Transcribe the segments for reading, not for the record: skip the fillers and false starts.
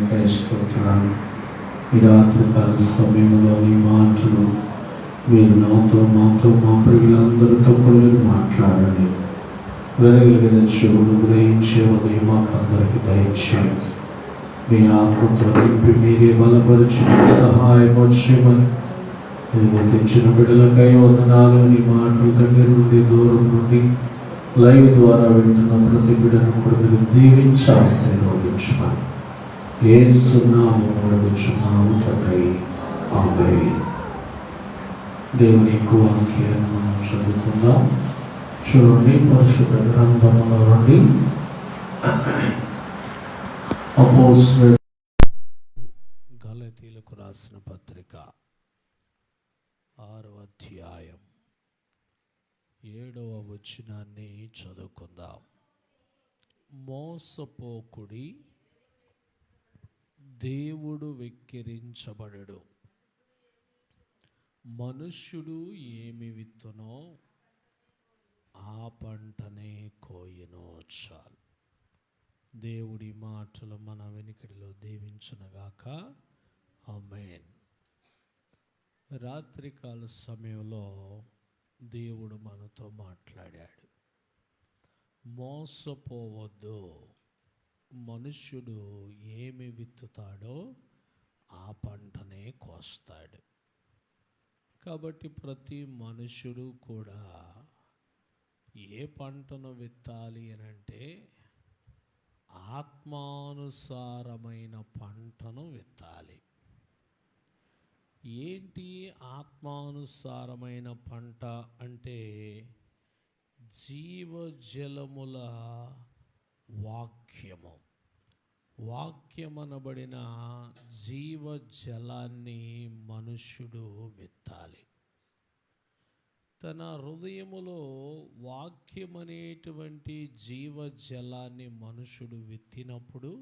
నీకే స్తోత్రాలు. ఈ రాత్రికాల సమయంలో నీ మాటలు మీరు నాతో మాతో మా ప్రియులందరితో కూడా మాట్లాడండి. వినగలిగిన చెవులు గ్రహించే ఉదయం మాకు అందరికీ దయచేయండి. మీ ఆత్మతో నింపి మీరే బలపరిచి సహాయం వచ్చేమని తెచ్చిన బిడ్డలకై వందనాలు. నీ మాటలు దగ్గర నుండి దూరం నుండి లైవ్ ద్వారా వింటున్న ప్రతి బిడ్డను కూడా మీరు దీవించి ఆశీర్వదించమని యేసు నామములో అడుగుచున్నాము తండ్రి. ఆమేన్. దేవుని వాక్యాన్ని మనం చదువుకుందాం. చూడండి, పరిశుద్ధ గ్రంథములో నుండి అపోస్తలుల గలతీయులకు రాసిన పత్రిక 6వ అధ్యాయం 7వ వచనాన్ని చదువుకుందాం. మోసపోకుడి, దేవుడు వెక్కిరించబడడు. మనుష్యుడు ఏమి విత్తునో ఆ పంటనే కోయునో. చాలు. దేవుడి మాటలు మన వెనుకడిలో దీవించునుగాక. ఆమేన్. రాత్రికాల సమయంలో దేవుడు మనతో మాట్లాడాడు. మోసపోవద్దు, మనుష్యుడు ఏమి విత్తుతాడో ఆ పంటనే కోస్తాడు. కాబట్టి ప్రతి మనుష్యుడు కూడా ఏ పంటను విత్తాలి అని అంటే ఆత్మానుసారమైన పంటను విత్తాలి. ఏంటి ఆత్మానుసారమైన పంట అంటే? జీవజలముల వాక్యము. వాక్యమనబడిన జీవజలాన్ని మనుష్యుడు విత్తాలి. తన హృదయములో వాక్యమనేటువంటి జీవజలాన్ని మనుషుడు విత్తినప్పుడు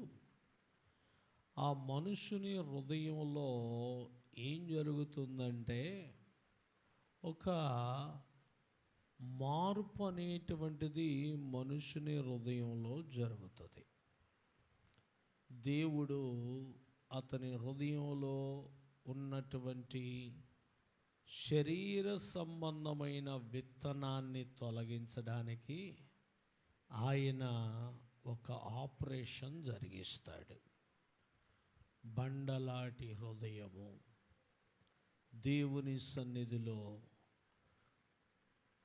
ఆ మనుషుని హృదయంలో ఏం జరుగుతుందంటే ఒక మార్పు అనేటువంటిది మనుషుని హృదయంలో జరుగుతుంది. దేవుడు అతని హృదయంలో ఉన్నటువంటి శరీర సంబంధమైన విత్తనాన్ని తొలగించడానికి ఆయన ఒక ఆపరేషన్ జరిగిస్తాడు. బండలాటి హృదయము, దేవుని సన్నిధిలో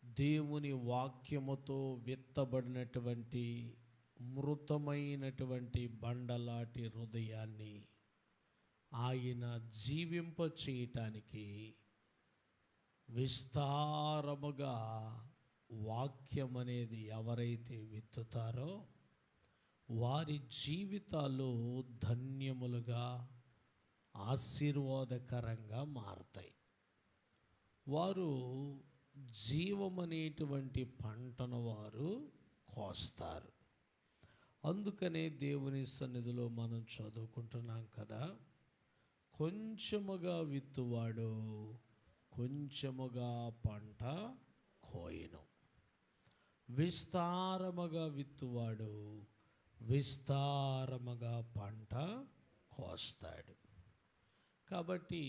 దేవుని వాక్యముతో విత్తబడినటువంటి మృతమైనటువంటి బండలాటి హృదయాన్ని ఆయన జీవింప చేయటానికి విస్తారముగా వాక్యం అనేది ఎవరైతే విత్తుతారో వారి జీవితాలు ధన్యములుగా ఆశీర్వాదకరంగా మారతాయి. వారు జీవమనేటువంటి పంటను వారు కోస్తారు. అందుకనే దేవుని సన్నిధిలో మనం చదువుకుంటున్నాం కదా, కొంచెముగా విత్తువాడు కొంచెముగా పంట కోయును, విస్తారముగా విత్తువాడు విస్తారముగా పంట కోస్తాడు. కాబట్టి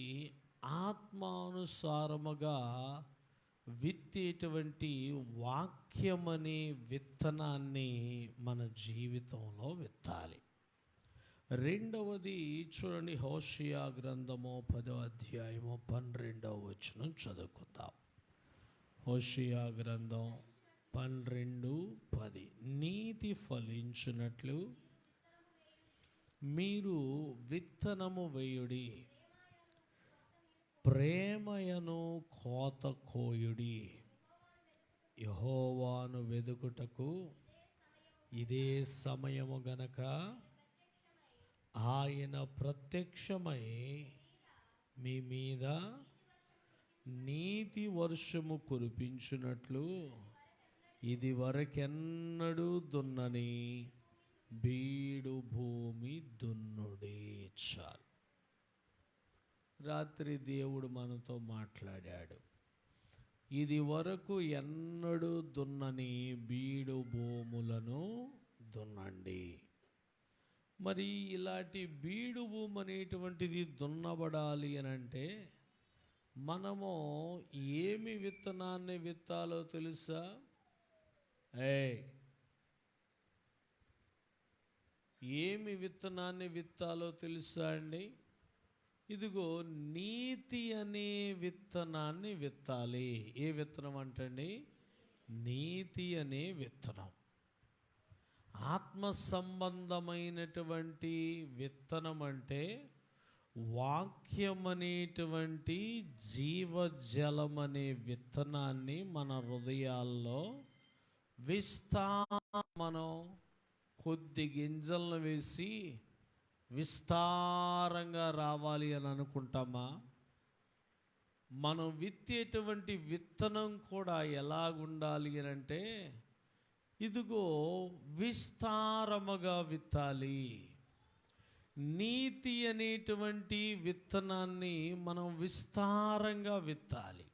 ఆత్మానుసారముగా విత్తేటువంటి వాక్యమనే విత్తనాన్ని మన జీవితంలో విత్తాలి. రెండవది చూడండి, హోషేయ గ్రంథము 10వ అధ్యాయము 12వ వచనం చదువుకుందాం. హోషేయ గ్రంథం 12:10. నీతి ఫలించునట్లు మీరు విత్తనము వేయుడి, ప్రేమయను కోత కోయుడి. యెహోవాను వెదుకుటకు ఇదే సమయము గనక ఆయన ప్రత్యక్షమై మీ మీద నీతి వర్షము కురిపించున్నట్లు ఇది వరకెన్నడూ దున్నని బీడు భూమి దున్నుడి. చాలు. రాత్రి దేవుడు మనతో మాట్లాడాడు. ఇది వరకు ఎన్నడూ దున్నని బీడు భూములను దున్నండి. మరి ఇలాంటి బీడు భూమి అనేటువంటిది దున్నబడాలి అని అంటే మనము ఏమి విత్తనాన్ని విత్తాలో తెలుసా? ఏమి విత్తనాన్ని విత్తాలో తెలుసా అండి? ఇదిగో నీతి అనే విత్తనాన్ని విత్తాలి. ఏ విత్తనం అంటండి? నీతి అనే విత్తనం. ఆత్మ సంబంధమైనటువంటి విత్తనం అంటే వాక్యం అనేటువంటి జీవజలం అనే విత్తనాన్ని మన హృదయాల్లో మనం కొద్ది గింజలను వేసి విస్తారంగా రావాలి అని అనుకుంటామా? మనం విత్తేటువంటి విత్తనం కూడా ఎలాగుండాలి అని అంటే ఇదిగో విస్తారముగా విత్తాలి. నీతి అనేటువంటి విత్తనాన్ని మనం విస్తారంగా విత్తాలి.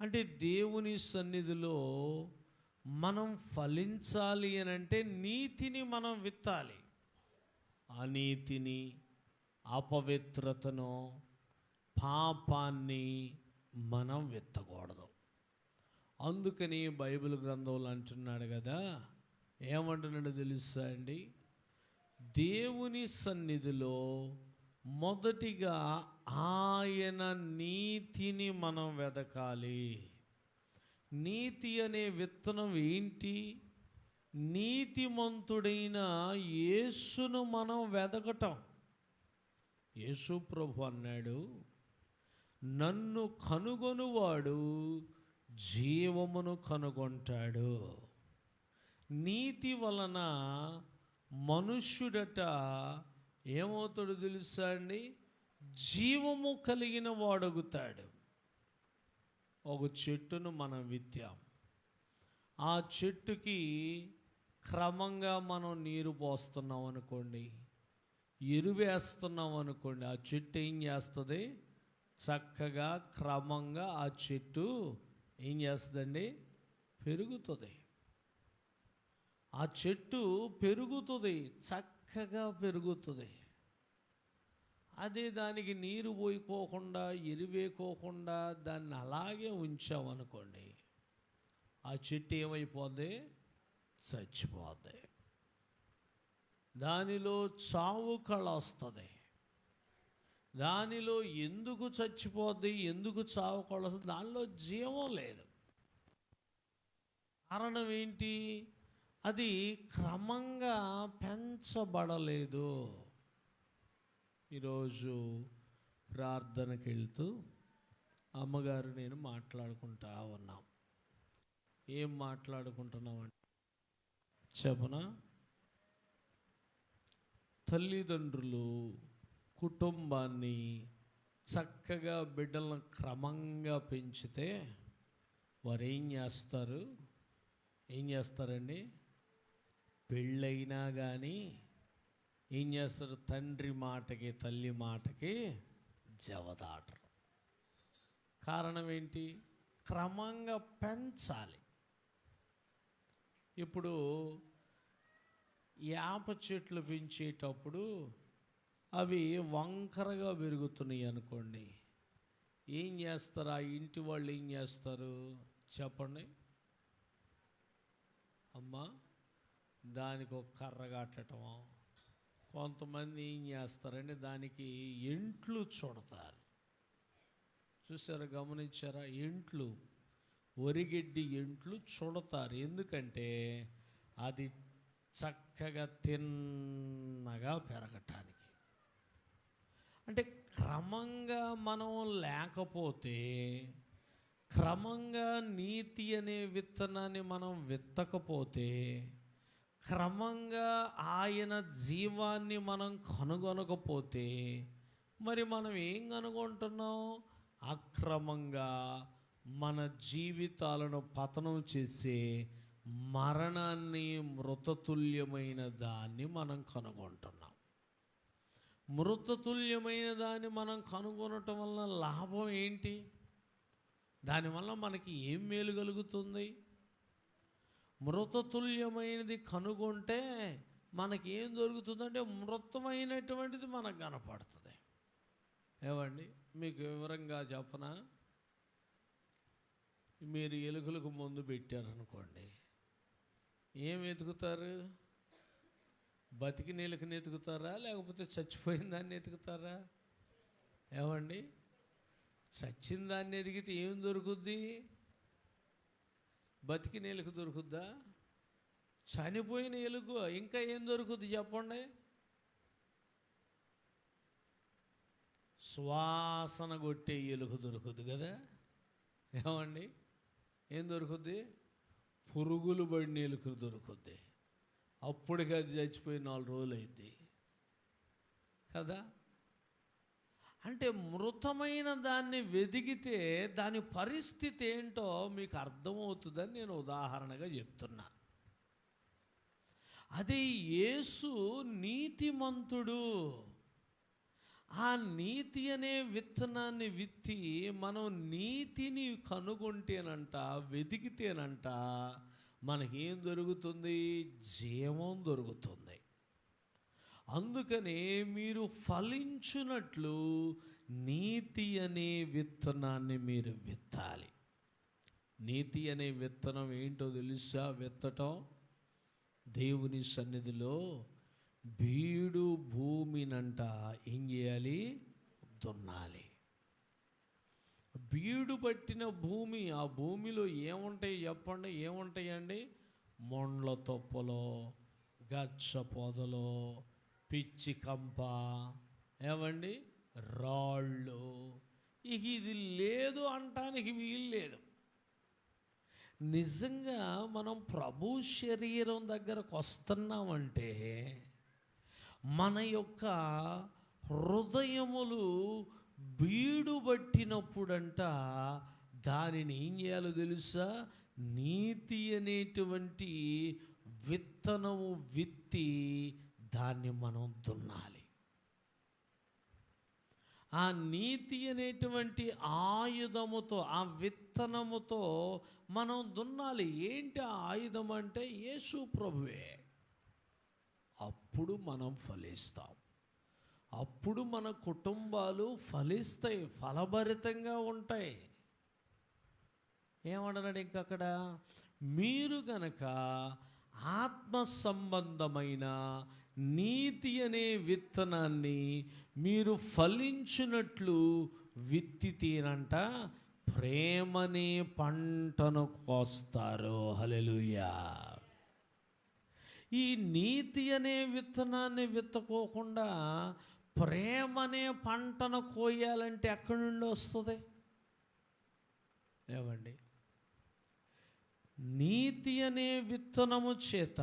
అంటే దేవుని సన్నిధిలో మనం ఫలించాలి అని అంటే నీతిని మనం విత్తాలి. అనీతిని, అపవిత్రతను, పాపాన్ని మనం విత్తకూడదు. అందుకని బైబిల్ గ్రంథంలో అంటున్నాడు కదా, ఏమంటున్నాడో తెలుసా అండి? దేవుని సన్నిధిలో మొదటిగా ఆయన నీతిని మనం వెదకాలి. నీతి అనే విత్తనం ఏంటి? నీతిమంతుడైన యేసును మనం వెదకటం. యేసు ప్రభు అన్నాడు, నన్ను కనుగొనువాడు జీవమును కనుగొంటాడు. నీతి వలన మనుష్యుడట ఏమవుతాడు తెలుసా అండి? జీవము కలిగిన వాడగుతాడు. ఒక చెట్టును మనం విత్తాం. ఆ చెట్టుకి క్రమంగా మనం నీరు పోస్తున్నాం అనుకోండి, ఎరువేస్తున్నాం అనుకోండి, ఆ చెట్టు ఏం చేస్తుంది? చక్కగా క్రమంగా ఆ చెట్టు ఏం చేస్తుందండి? పెరుగుతుంది. ఆ చెట్టు పెరుగుతుంది, చక్కగా పెరుగుతుంది. అదే దానికి నీరు పోయికోకుండా, ఎరువేకోకుండా దాన్ని అలాగే ఉంచామనుకోండి, ఆ చెట్టు ఏమైపోద్ది? చచ్చిపోద్ది. దానిలో చావు కళ వస్తుంది. దానిలో ఎందుకు చచ్చిపోద్ది, ఎందుకు చావు కళ వస్తుంది? దానిలో జీవం లేదు. కారణం ఏంటి? అది క్రమంగా పెంచబడలేదు. ఈరోజు ప్రార్థనకి వెళ్తూ అమ్మగారు నేను మాట్లాడుకుంటా ఉన్నాం. ఏం మాట్లాడుకుంటున్నామంటే చెప్పనా? తల్లిదండ్రులు కుటుంబాన్ని చక్కగా బిడ్డలను క్రమంగా పెంచితే వారు ఏం చేస్తారండి? పెళ్ళైనా కానీ ఏం చేస్తారు? తండ్రి మాటకి తల్లి మాటకి జవదాటరు. కారణం ఏంటి? క్రమంగా పెంచాలి. ఇప్పుడు యాప చెట్లు పెంచేటప్పుడు అవి వంకరగా పెరుగుతున్నాయి అనుకోండి, ఏం చేస్తారు? ఆ ఇంటి వాళ్ళు ఏం చేస్తారు చెప్పండి అమ్మా? దానికి ఒక కర్ర కట్టడం. కొంతమంది ఏం చేస్తారంటే దానికి ఎంట్లు చుడతారు. చూసారా, గమనించారా? ఎంట్లు, వరిగడ్డి ఎంట్లు చుడతారు. ఎందుకంటే అది చక్కగా తిన్నగా పెరగటానికి. అంటే క్రమంగా మనం లేకపోతే, క్రమంగా నీతి అనే విత్తనాన్ని మనం విత్తకపోతే, క్రమంగా ఆయన జీవాన్ని మనం కనుగొనకపోతే, మరి మనం ఏం కనుగొంటున్నాం? అక్రమంగా మన జీవితాలను పతనం చేసే మరణాన్ని, మృతతుల్యమైన దాన్ని మనం కనుగొంటున్నాం. మృతతుల్యమైన దాన్ని మనం కనుగొనటం వల్ల లాభం ఏంటి? దానివల్ల మనకి ఏం మేలు కలుగుతుంది? మృతతుల్యమైనది కనుగొంటే మనకి ఏం దొరుకుతుందంటే మృతమైనటువంటిది మనకు కనపడుతుంది. ఏమండి, మీకు వివరంగా చెప్పనా? మీరు ఎలుకలకు మందు పెట్టారనుకోండి, ఏం వెతుకుతారు? బతికిన ఎలుకని ఎతుకుతారా, లేకపోతే చచ్చిపోయిన దాన్ని ఎతుకుతారా? ఏమండి, చచ్చిన దాన్ని ఎదిగితే ఏం దొరుకుద్ది? బతికిన ఎలుక దొరుకుద్దా? చనిపోయిన ఎలుక ఇంకా ఏం దొరుకుద్ది చెప్పండి? శ్వాసన కొట్టే ఎలుక దొరుకుద్ది కదా. ఏమండి, ఏం దొరుకుద్ది? పురుగులు పడిన ఎలుక దొరుకుద్ది. అప్పటికి అది చచ్చిపోయి 4 రోజులు అయింది కదా. అంటే మృతమైన దాన్ని వెదిగితే దాని పరిస్థితి ఏంటో మీకు అర్థమవుతుందని నేను ఉదాహరణగా చెప్తున్నా. అదే యేసు నీతిమంతుడు. ఆ నీతి అనే విత్తనాన్ని విత్తి మనం నీతిని కనుగొంటేనంట, వెతికితేనంట మనకేం దొరుకుతుంది? జీవం దొరుకుతుంది. అందుకనే మీరు ఫలించున్నట్లు నీతి అనే విత్తనాన్ని మీరు విత్తాలి. నీతి అనే విత్తనం ఏంటో తెలుసా? విత్తటం దేవుని సన్నిధిలో బీడు భూమినంట ఏం చేయాలి? దున్నాలి. బీడు పట్టిన భూమి, ఆ భూమిలో ఏముంటాయి చెప్పండి? ఏముంటాయండి? మొండ్ల తొప్పలో, గచ్చ పొదలో, పిచ్చి కంప, ఏమండి, రాళ్ళు. ఇక ఇది లేదు అంటానికి వీలు లేదు. నిజంగా మనం ప్రభు శరీరం దగ్గరకు వస్తున్నామంటే మన యొక్క హృదయములు బీడు పట్టినప్పుడంట దానిని ఏం చేయాలో తెలుసా? నీతి అనేటువంటి విత్తనము విత్తి దాన్ని మనం దున్నాలి. ఆ నీతి అనేటువంటి ఆయుధముతో, ఆ విత్తనముతో మనం దున్నాలి. ఏంటి ఆ ఆయుధం అంటే? యేసు ప్రభువే. అప్పుడు మనం ఫలిస్తాం. అప్పుడు మన కుటుంబాలు ఫలిస్తాయి, ఫలభరితంగా ఉంటాయి. ఏమన్నాడు ఇంకక్కడ? మీరు గనక ఆత్మ సంబంధమైన నీతి అనే విత్తనాన్ని మీరు ఫలించినట్లు విత్తితేనంట ప్రేమనే పంటను కోస్తారు. హల్లెలూయా. ఈ నీతి అనే విత్తనాన్ని విత్తకోకుండా ప్రేమనే పంటను కోయాలంటే ఎక్కడి నుండి వస్తుంది? ఏమండి, నీతి అనే విత్తనము చేత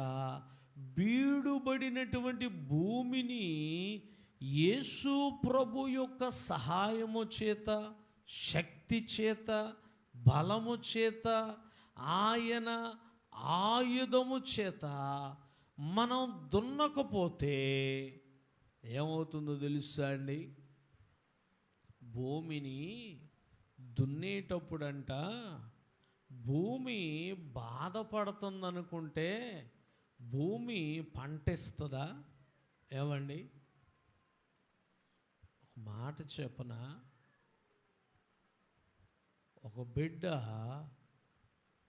బీడుబడినటువంటి భూమిని యేసు ప్రభు యొక్క సహాయము చేత, శక్తి చేత, బలము చేత, ఆయన ఆయుధము చేత మనం దున్నకపోతే ఏమవుతుందో తెలుసా అండి? భూమిని దున్నేటప్పుడంట భూమి బాధపడుతుందనుకుంటే భూమి పంటేస్తుందా? ఏమండి, ఒక మాట చెప్పనా? ఒక బిడ్డ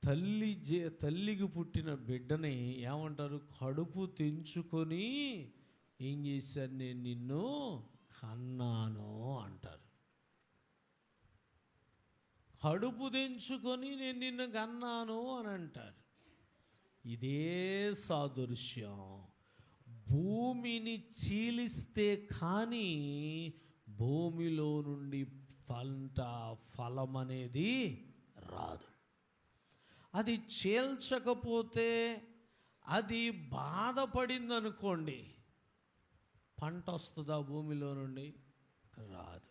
తల్లికి పుట్టిన బిడ్డని ఏమంటారు? కడుపు తెంచుకొని ఏం చేశాను? నేను నిన్ను కన్నాను అంటారు. కడుపు తెంచుకొని నేను నిన్ను కన్నాను అని అంటారు. ఇదే సాదృశ్యం. భూమిని చీలిస్తే కానీ భూమిలో నుండి ఫలం అనేది రాదు. అది చీల్చకపోతే, అది బాధపడింది అనుకోండి, పంట వస్తుందా భూమిలో నుండి? రాదు.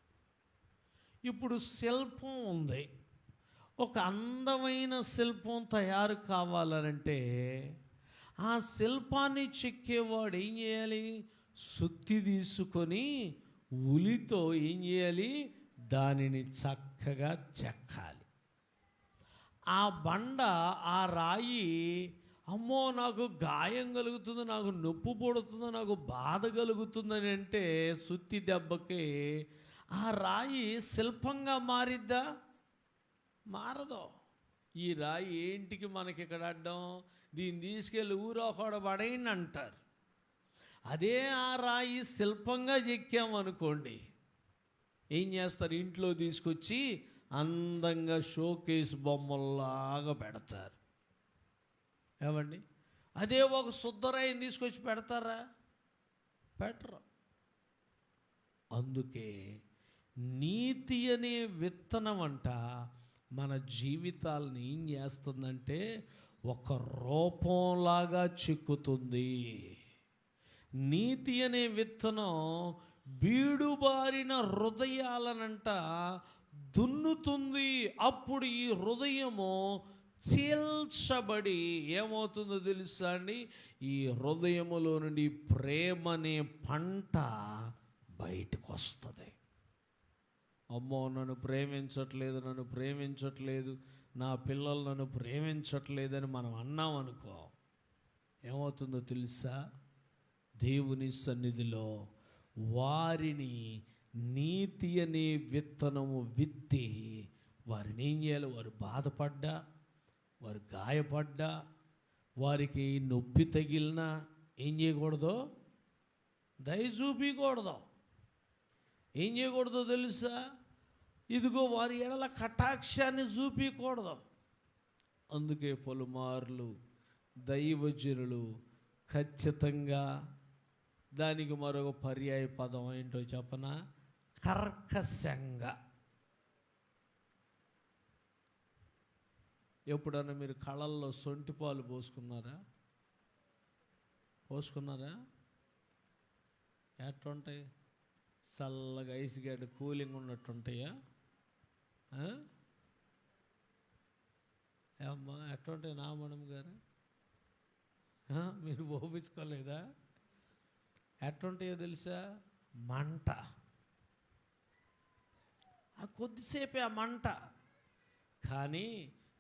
ఇప్పుడు శిల్పం ఉంది. ఒక అందమైన శిల్పం తయారు కావాలనంటే ఆ శిల్పాన్ని చెక్కేవాడు ఏం చేయాలి? సుత్తి తీసుకొని ఉలితో ఏం చేయాలి? దానిని చక్కగా చెక్కాలి. ఆ బండ, ఆ రాయి అమ్మో నాకు గాయం కలుగుతుంది, నాకు నొప్పి పుడుతుంది, నాకు బాధ కలుగుతుందని అంటే సుత్తి దెబ్బకి ఆ రాయి శిల్పంగా మారిద్దా? మారదు. ఈ రాయి ఏంటికి మనకి ఇక్కడ అడ్డం? దీన్ని తీసుకెళ్ళి ఊరొకడ పడేయండి అంటారు. అదే ఆ రాయి శిల్పంగా చెక్కామనుకోండి, ఏం చేస్తారు? ఇంట్లో తీసుకొచ్చి అందంగా షోకేస్ బొమ్మల్లాగా పెడతారు. ఏమండి? అదే ఒక శుద్ధరాయిని తీసుకొచ్చి పెడతారా? పెట్టరు. అందుకే నీతి అనే విత్తనం అంట మన జీవితాలను ఏం చేస్తుందంటే ఒక రూపంలాగా చిక్కుతుంది. నీతి అనే విత్తనం బీడుబారిన హృదయాలనంట దున్నుతుంది. అప్పుడు ఈ హృదయము చీల్చబడి ఏమవుతుందో తెలుసా అండి? ఈ హృదయములో నుండి ప్రేమ అనే పంట బయటకు వస్తుంది. అమ్మో నన్ను ప్రేమించట్లేదు, నన్ను ప్రేమించట్లేదు, నా పిల్లలు నన్ను ప్రేమించట్లేదని మనం అన్నాం అనుకో, ఏమవుతుందో తెలుసా? దేవుని సన్నిధిలో వారిని నీతి అనే విత్తనము విత్తి వారిని ఏం చేయాలి? వారు బాధపడ్డా, వారు గాయపడ్డా, వారికి నొప్పి తగిలినా ఏం చేయకూడదు? దయ చూపించకూడదు. ఏం చేయకూడదో తెలుసా? ఇదిగో వారి ఎడల కటాక్షాన్ని చూపించకూడదు. అందుకే పలుమార్లు దైవజనులు ఖచ్చితంగా దానికి మరొక పర్యాయ పదం ఏంటో చెప్పనా? కర్కశంగా. ఎప్పుడన్నా మీరు కళ్ళల్లో సొంటి పాలు పోసుకున్నారా? ఎట్లుంటాయి? చల్లగా ఐస్ గడ్డ కూలింగ్ ఉన్నట్టుంటాయా? ఏమ్మా ఎట్లుంటాయి నామణం గారు? మీరు పోపించుకోలేదా? ఎట్లుంటాయో తెలుసా? మంట. ఆ కొద్దిసేపే ఆ మంట, కానీ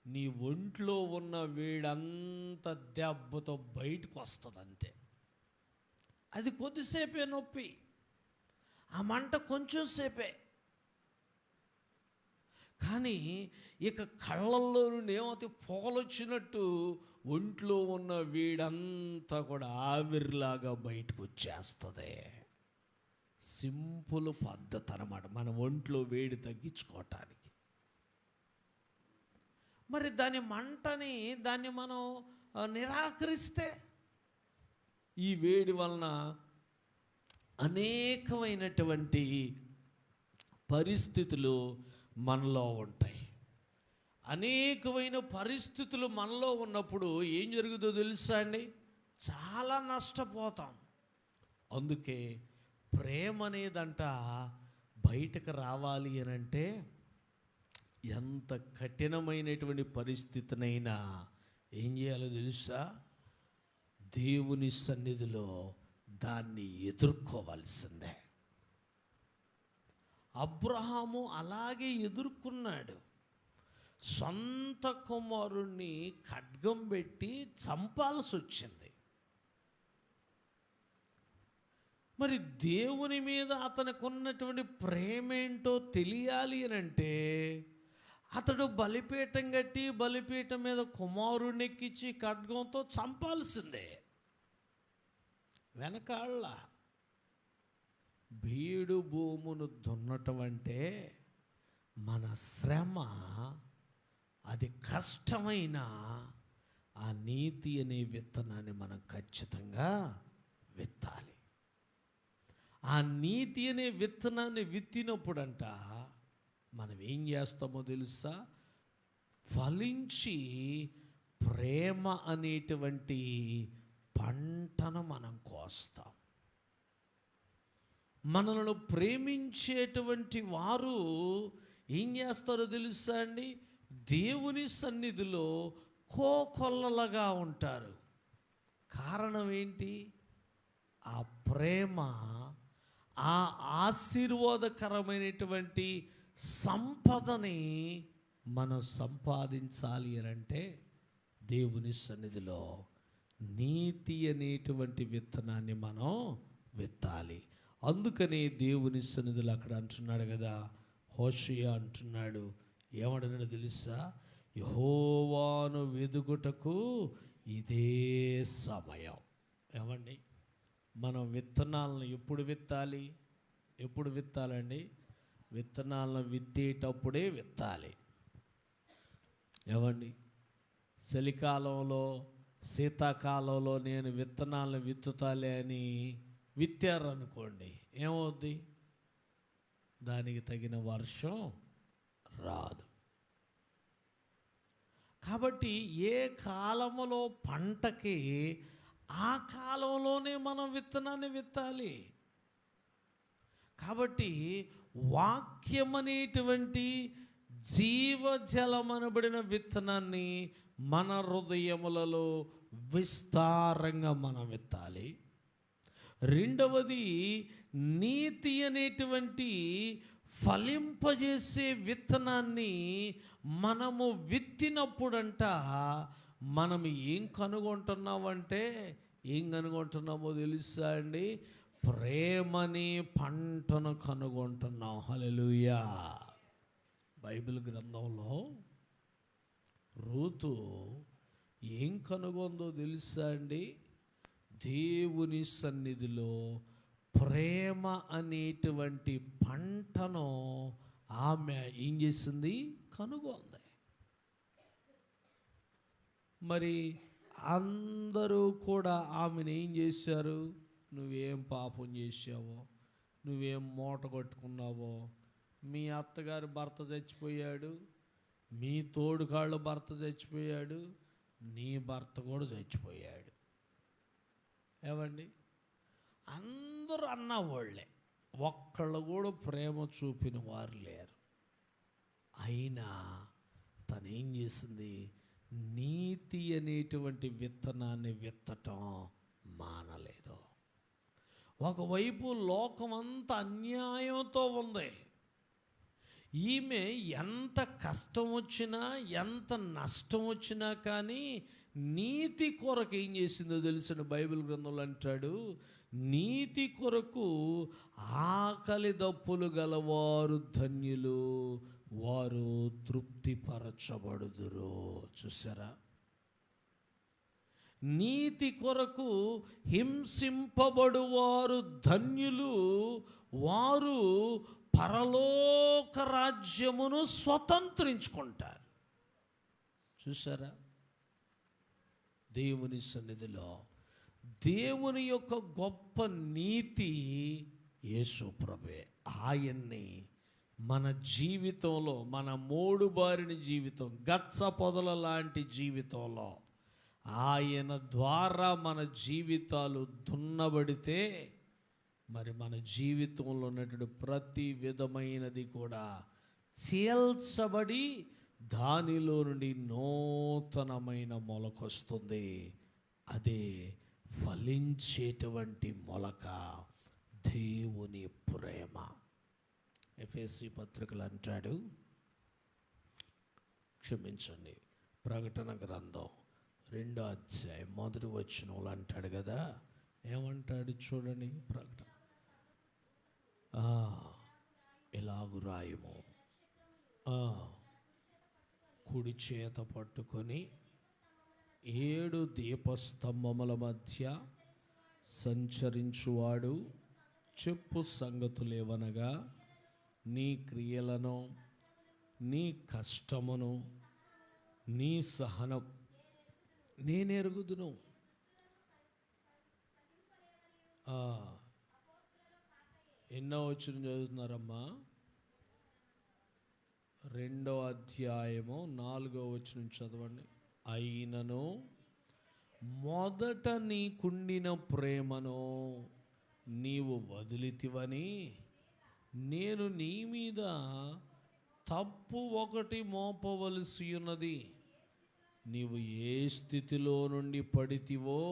నీ ఒంట్లో ఉన్న వేడంతా దెబ్బతో బయటకు వస్తుంది అంతే. అది కొద్దిసేపే నొప్పి, ఆ మంట కొంచెం సేపే. కానీ ఇక కళ్ళల్లో నుండి ఏమవుతాయి? పొగలొచ్చినట్టు ఒంట్లో ఉన్న వేడంతా కూడా ఆవిరిలాగా బయటకు వచ్చేస్తుంది. సింపుల్ పద్ధతి అన్నమాట మన ఒంట్లో వేడి తగ్గించుకోవటానికి. మరి దాన్ని మనం నిరాకరిస్తే ఈ వేడి వలన అనేకమైనటువంటి పరిస్థితులు మనలో ఉంటాయి. అనేకమైన పరిస్థితులు మనలో ఉన్నప్పుడు ఏం జరుగుతుందో తెలుసా అండి? చాలా నష్టపోతాం. అందుకే ప్రేమ అనేదంట బయటకు రావాలి అని అంటే ఎంత కఠినమైనటువంటి పరిస్థితినైనా ఏం చేయాలో తెలుసా? దేవుని సన్నిధిలో దాన్ని ఎదుర్కోవాల్సిందే. అబ్రహాము అలాగే ఎదుర్కొన్నాడు. సొంత కుమారుణ్ణి ఖడ్గం పెట్టి చంపాల్సి వచ్చింది. మరి దేవుని మీద అతనికి ఉన్నటువంటి ప్రేమేంటో తెలియాలి అని అంటే అతడు బలిపీఠం కట్టి బలిపీఠం మీద కుమారుణ్ణి ఎక్కించి ఖడ్గంతో చంపాల్సిందే. వెనకాళ్ళ బీడు భూమును దున్నటం అంటే మన శ్రమ, అది కష్టమైన ఆ నీతి అనే విత్తనాన్ని మనం ఖచ్చితంగా విత్తాలి. ఆ నీతి అనే విత్తనాన్ని విత్తినప్పుడంట మనం ఏం చేస్తామో తెలుసా? ఫలించి ప్రేమ అనేటువంటి పంటను మనం కోస్తాం. మనలను ప్రేమించేటువంటి వారు ఏం చేస్తారో తెలుసా అండి? దేవుని సన్నిధిలో కోకొల్లలుగా ఉంటారు. కారణం ఏంటి? ఆ ప్రేమ, ఆ ఆశీర్వాదకరమైనటువంటి సంపదని మనం సంపాదించాలి అని అంటే దేవుని సన్నిధిలో నీతి అనేటువంటి విత్తనాన్ని మనం విత్తాలి. అందుకని దేవుని సన్నిధిలో అక్కడ అంటున్నాడు కదా, హోషేయ అంటున్నాడు, ఏమంటున్నాడు తెలుసా? యెహోవాను వెదుకుటకు ఇదే సమయం. ఏమండి, మనం విత్తనాలను ఎప్పుడు విత్తాలి? ఎప్పుడు విత్తాలండి? విత్తనాలను విత్తేటప్పుడే విత్తాలి. ఏమండి, చలికాలంలో శీతాకాలంలో నేను విత్తనాలను విత్తుతాలే అని విత్తారనుకోండి, ఏమవుద్ది? దానికి తగిన వర్షం రాదు. కాబట్టి ఏ కాలంలో పంటకి ఆ కాలంలోనే మనం విత్తనాన్ని విత్తాలి. కాబట్టి వాక్యం అనేటువంటి జీవజలమనబడిన విత్తనాన్ని మన హృదయములలో విస్తారంగా మనం విత్తాలి. రెండవది, నీతి అనేటువంటి ఫలింపజేసే విత్తనాన్ని మనము విత్తినప్పుడంట మనం ఏం కనుగొంటున్నామంటే, ఏం కనుగొంటున్నామో తెలుసా అండి? ప్రేమని పంటను కనుగొంటున్నాం. హల్లెలూయా. బైబిల్ గ్రంథంలో రూతు ఏం కనుగొందో తెలుసా అండి? దేవుని సన్నిధిలో ప్రేమ అనేటువంటి పంటను ఆమె ఏం చేసింది? కనుగొంది. మరి అందరూ కూడా ఆమెను ఏం చేశారు? నువ్వేం పాపం చేసావో, నువ్వేం మూట కట్టుకున్నావో, మీ అత్తగారి భర్త చచ్చిపోయాడు, మీ తోడుకాళ్ళు భర్త చచ్చిపోయాడు, నీ భర్త కూడా చచ్చిపోయాడు. ఏమండి, అందరూ అన్నవాళ్ళే, ఒక్కళ్ళు కూడా ప్రేమ చూపిన వారు లేరు. అయినా తనేం చేసింది? నీతి అనేటువంటి విత్తనాన్ని విత్తటం మానలేదు. ఒకవైపు లోకమంతా అన్యాయంతో ఉంది. ఈమె ఎంత కష్టం వచ్చినా, ఎంత నష్టం వచ్చినా కానీ నీతి కొరకు ఏం చేసిందో తెలిసిన బైబిల్ గ్రంథంలో అంటాడు, నీతి కొరకు ఆకలి దప్పులు గలవారు ధన్యులు, వారు తృప్తిపరచబడుదురు. చూసారా? నీతి కొరకు హింసింపబడువారు ధన్యులు, వారు పరలోక రాజ్యమును స్వతంత్రించుకుంటారు. చూసారా? దేవుని సన్నిధిలో దేవుని యొక్క గొప్ప నీతి యేసు ప్రభువే. ఆయన్ని మన జీవితంలో, మన మోడుబారిన జీవితం, గచ్చ పొదల లాంటి జీవితంలో ఆయన ద్వారా మన జీవితాలు దున్నబడితే, మరి మన జీవితంలో ఉన్నటువంటి ప్రతి విధమైనది కూడా చీల్చబడి దానిలో నుండి నూతనమైన మొలకొస్తుంది. అదే ఫలించేటువంటి మొలక దేవుని ప్రేమ. ఎఫెసీ పత్రికలు అంటాడు, క్షమించండి, ప్రకటన గ్రంథం 2వ అధ్యాయం 1వ వచనంలో అంటాడు కదా, ఏమంటాడు చూడండి? ప్రకటన ఇలాగు రాయము, కుడి చేత పట్టుకొని 7 దీపస్తంభముల మధ్య సంచరించువాడు చెప్పు సంగతులేవనగా, నీ క్రియలను, నీ కష్టమును, నీ సహనం నేనెరుగుదును. ఎన్నో వచనం చదువుతున్నారమ్మా? 2వ అధ్యాయము 4వ వచనం చదవండి. అయినను మొదట నీకుండిన ప్రేమను నీవు వదిలితివని నేను నీ మీద తప్పు ఒకటి మోపవలసి ఉన్నది. నీవు ఏ స్థితిలో నుండి పడితివో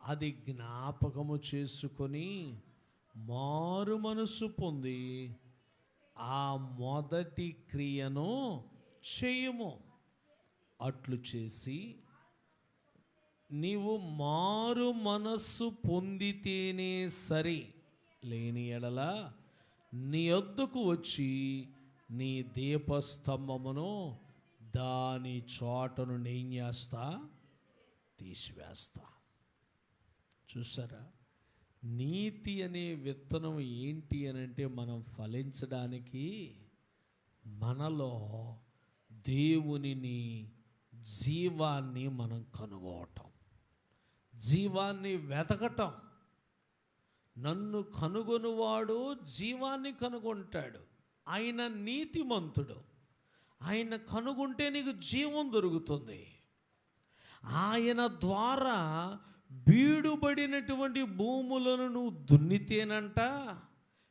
అది జ్ఞాపకము చేసుకొని మారు మనసు పొంది ఆ మొదటి క్రియను చేయుము. అట్లు చేసి నీవు మారు మనస్సు పొందితేనే సరి, లేని ఎడల నీ యొద్దకు వచ్చి నీ దీపస్తంభమును దాని చోటను నేను చేస్తా, తీసివేస్తా. చూసారా, నీతి అనే విత్తనం ఏంటి అని అంటే, మనం ఫలించడానికి మనలో దేవునిని, జీవాన్ని మనం కనుగోవటం, జీవాన్ని వెతకటం. నన్ను కనుగొనువాడు జీవాన్ని కనుగొంటాడు. ఆయన నీతిమంతుడు. ఆయన కనుగొంటే నీకు జీవం దొరుకుతుంది. ఆయన ద్వారా బీడుబడినటువంటి భూములను నువ్వు దున్నితేనంట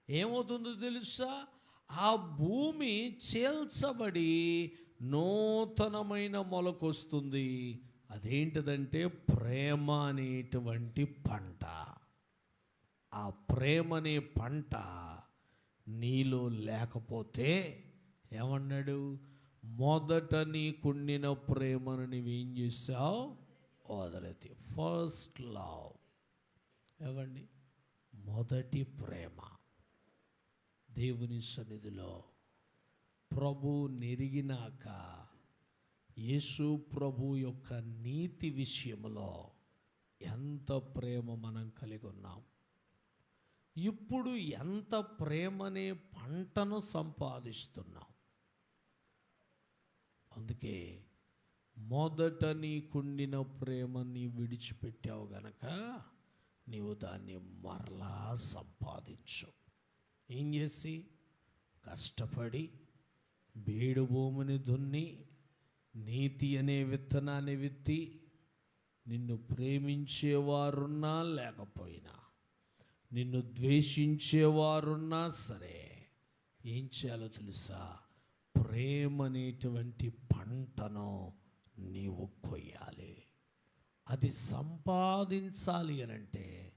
ఏమవుతుందో తెలుసా? ఆ భూమి చేల్చబడి నూతనమైన మొలకొస్తుంది. అదేంటిదంటే ప్రేమ అనేటువంటి పంట. ఆ ప్రేమ అనే పంట నీలో లేకపోతే ఏమన్నాడు? మొదట నీకుండిన ప్రేమను నువ్వేం చేసావు? వదలతి. First love. ఏమండి? మొదటి ప్రేమ. దేవుని సన్నిధిలో ప్రభు నెరిగినాక యేసు ప్రభు యొక్క నీతి విషయంలో ఎంత ప్రేమ మనం కలిగి ఉన్నాం. ఇప్పుడు ఎంత ప్రేమనే పంటను సంపాదిస్తున్నాం. అందుకే మొదట నీకుండిన ప్రేమని విడిచిపెట్టావు గనక నీవు దాన్ని మరలా సంపాదించు. ఏం చేసి? కష్టపడి బీడు భూమిని దున్ని నీతి అనే విత్తనాన్ని విత్తి, నిన్ను ప్రేమించేవారున్నా లేకపోయినా, నిన్ను ద్వేషించేవారున్నా సరే, ఏం చేయాలో తెలుసా? ప్రేమ అనేటువంటి పంటను నీవు కొయ్యాలి. అది సంపాదించాలి అనంటే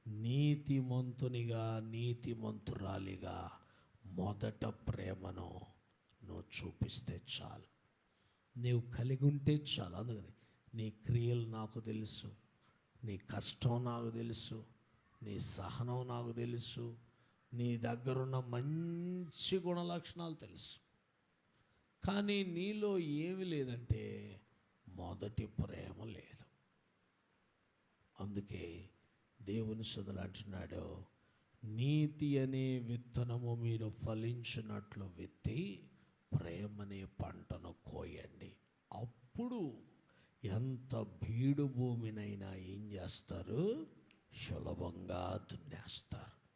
నీతిమంతునిగా, నీతిమంతురాలిగా మొదట ప్రేమను నువ్వు చూపిస్తే చాలు. నీవు కలిగి ఉంటే చాలు. అందుకని నీ క్రియలు నాకు తెలుసు, నీ కష్టం నాకు తెలుసు, నీ సహనం నాకు తెలుసు, నీ దగ్గరున్న మంచి గుణ లక్షణాలు తెలుసు. కానీ నీలో ఏమి లేదంటే మొదటి ప్రేమ లేదు. అందుకే దేవుని సదులు అంటున్నాడు, నీతి అనే విత్తనము మీరు ఫలించినట్లు విత్తి ప్రేమనే పంటను కోయండి. అప్పుడు ఎంత బీడు భూమినైనా ఏం చేస్తారు? సులభంగా దున్నేస్తారు.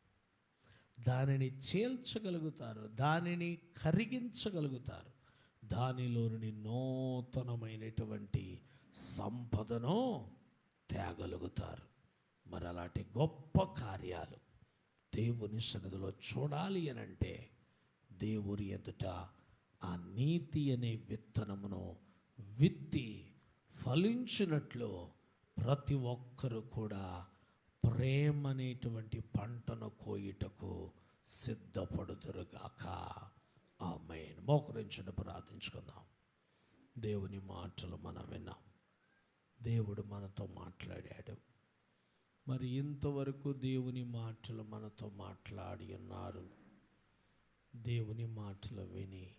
దానిని చేల్చగలుగుతారు, దానిని కరిగించగలుగుతారు, దానిలోని నూతనమైనటువంటి సంపదను తేగలుగుతారు. మరి అలాంటి గొప్ప కార్యాలు దేవుని సన్నిధిలో చూడాలి అనంటే దేవుని ఎదుట ఆ నీతి అనే విత్తనమును విత్తి ఫలించినట్లు ప్రతి ఒక్కరు కూడా ప్రేమ అనేటువంటి పంటను కోయుటకు సిద్ధపడుదురుగాక. ఆమేన్. మోకరించుని ప్రార్థించుకుందాం. దేవుని మాటలు మనం విన్నాం. దేవుడు మనతో మాట్లాడాడు. మరి ఇంతవరకు దేవుని మాటలు మనతో మాట్లాడి ఉన్నారు. దేవుని మాటలు విని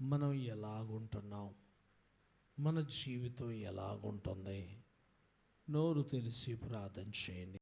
మనం ఎలాగుంటున్నాం, మన జీవితం ఎలాగుంటుంది? నోరు తెలిసి ప్రార్థన చేయండి.